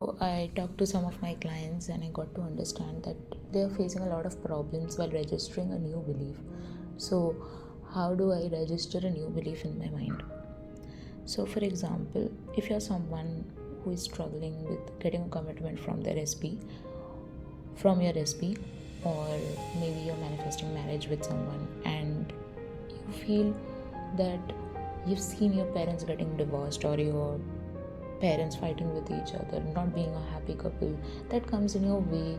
I talked to some of my clients and I got to understand that they are facing a lot of problems while registering a new belief. So, how do I register a new belief in my mind? So, for example, if you're someone who is struggling with getting a commitment from their SP, from your SP, or maybe you're manifesting marriage with someone and you feel that you've seen your parents getting divorced or your parents fighting with each other, not being a happy couple, that comes in your way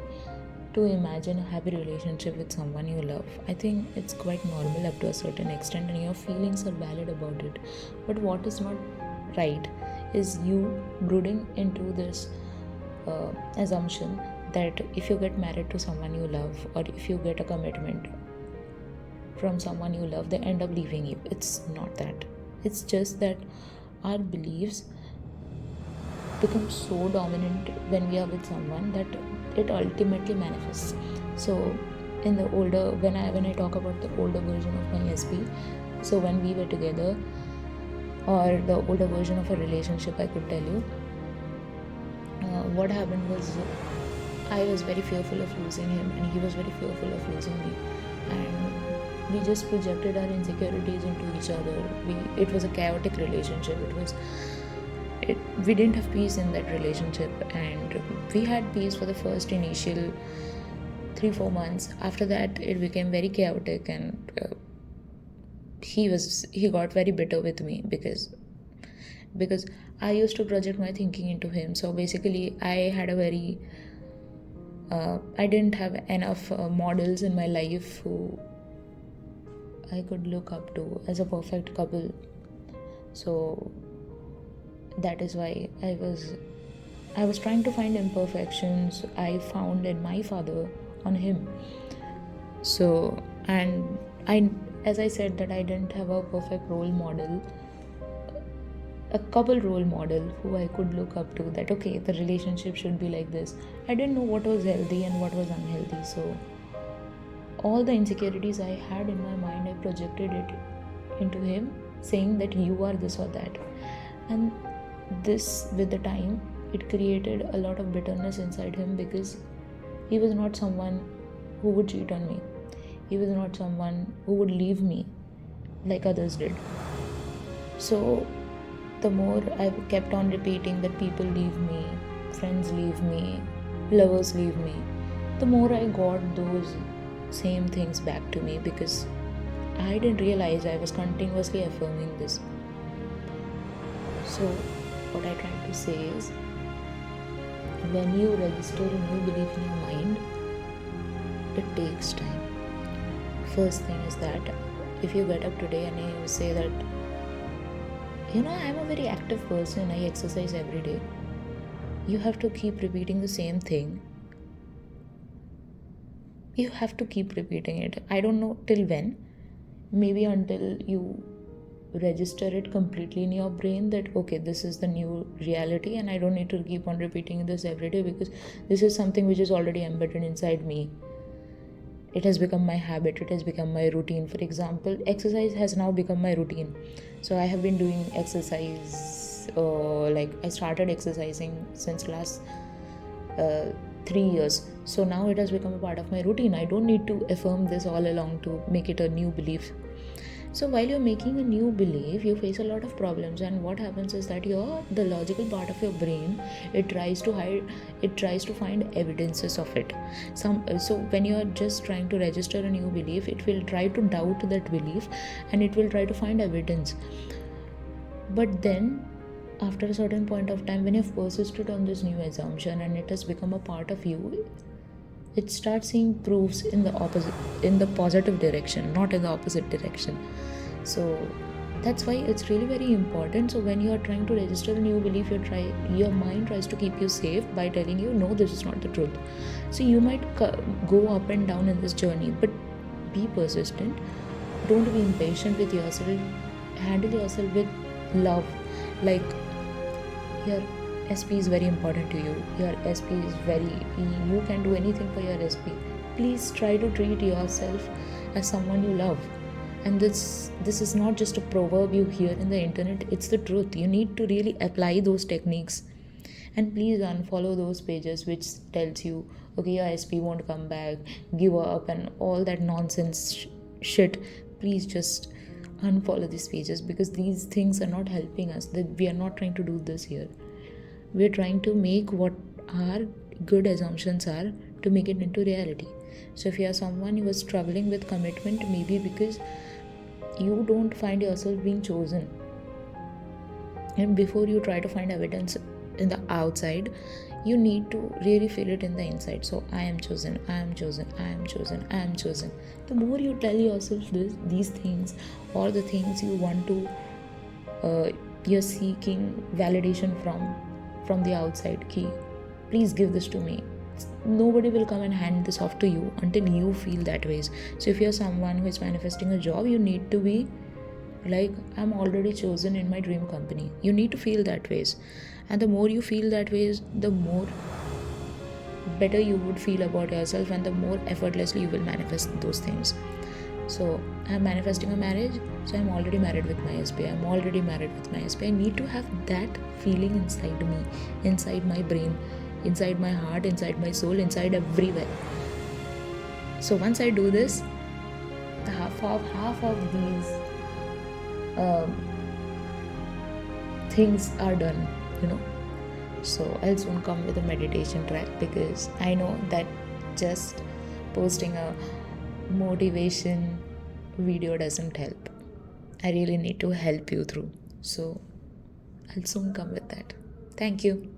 to imagine a happy relationship with someone you love. I think it's quite normal up to a certain extent, and your feelings are valid about it. But what is not right is you brooding into this assumption that if you get married to someone you love, or if you get a commitment from someone you love, they end up leaving you. It's not that. It's just that our beliefs become so dominant when we are with someone that it ultimately manifests. So in the older when I talk about the older version of my SP, so when we were together, or the older version of a relationship, I could tell you, what happened was I was very fearful of losing him and he was very fearful of losing me, and we just projected our insecurities into each other. It was a chaotic relationship. We didn't have peace in that relationship, and we had peace for the first initial 3-4 months. After that it became very chaotic, and he got very bitter with me because I used to project my thinking into him. So basically I didn't have enough models in my life who I could look up to as a perfect couple. So that is why I was trying to find imperfections I found in my father on him. So, and I as I said that I didn't have a perfect role model, a couple role model who I could look up to, that okay, the relationship should be like this. I didn't know what was healthy and what was unhealthy. So all the insecurities I had in my mind, I projected it into him, saying that you are this or that. And this, with the time, it created a lot of bitterness inside him, because he was not someone who would cheat on me. He was not someone who would leave me like others did. So the more I kept on repeating that people leave me, friends leave me, lovers leave me, the more I got those same things back to me, because I didn't realize I was continuously affirming this. So what I try to say is, when you register a new belief in your mind, it takes time. First thing is that if you get up today and you say that, I'm a very active person, I exercise every day, you have to keep repeating the same thing. You have to keep repeating it. I don't know till when, maybe until you register it completely in your brain that okay, this is the new reality and I don't need to keep on repeating this every day, because this is something which is already embedded inside me. It has become my habit, it has become my routine. For example, exercise has now become my routine. So I have been doing exercise, like I started exercising since last 3 years. So now it has become a part of my routine. I don't need to affirm this all along to make it a new belief. So while you're making a new belief, you face a lot of problems, and what happens is that the logical part of your brain, it tries to find evidences of it. So when you are just trying to register a new belief, it will try to doubt that belief and it will try to find evidence. But then after a certain point of time, when you've persisted on this new assumption and it has become a part of you, it starts seeing proofs in the positive direction, not in the opposite direction. So that's why it's really very important. So when you are trying to register a new belief, your mind tries to keep you safe by telling you, no, this is not the truth. So you might go up and down in this journey, but be persistent. Don't be impatient with yourself. Handle yourself with love. Like, your SP is very important to you. You can do anything for your SP. Please try to treat yourself as someone you love. And this is not just a proverb you hear in the internet, it's the truth. You need to really apply those techniques And please unfollow those pages which tells you, okay, your SP won't come back, give up, and all that nonsense shit. Please just unfollow these pages, because these things are not helping us. That we are not trying to do this here. We're trying to make what our good assumptions are, to make it into reality. So if you are someone who is struggling with commitment, maybe because you don't find yourself being chosen, and before you try to find evidence in the outside, you need to really feel it in the inside. So I am chosen, I am chosen, I am chosen, I am chosen. The more you tell yourself these things, or the things you want to you're seeking validation from the outside, key, please give this to me. Nobody will come and hand this off to you until you feel that ways. So if you're someone who is manifesting a job, you need to be like, I'm already chosen in my dream company. You need to feel that ways, and the more you feel that ways, the more better you would feel about yourself, and the more effortlessly you will manifest those things. So I'm manifesting a marriage, so I'm already married with my SP. I'm already married with my SP. I need to have that feeling inside me, inside my brain, inside my heart, inside my soul, inside everywhere. So once I do this, the half of these things are done, So I'll soon come with a meditation track, because I know that just posting a motivation video doesn't help. I really need to help you through. So I'll soon come with that. Thank you.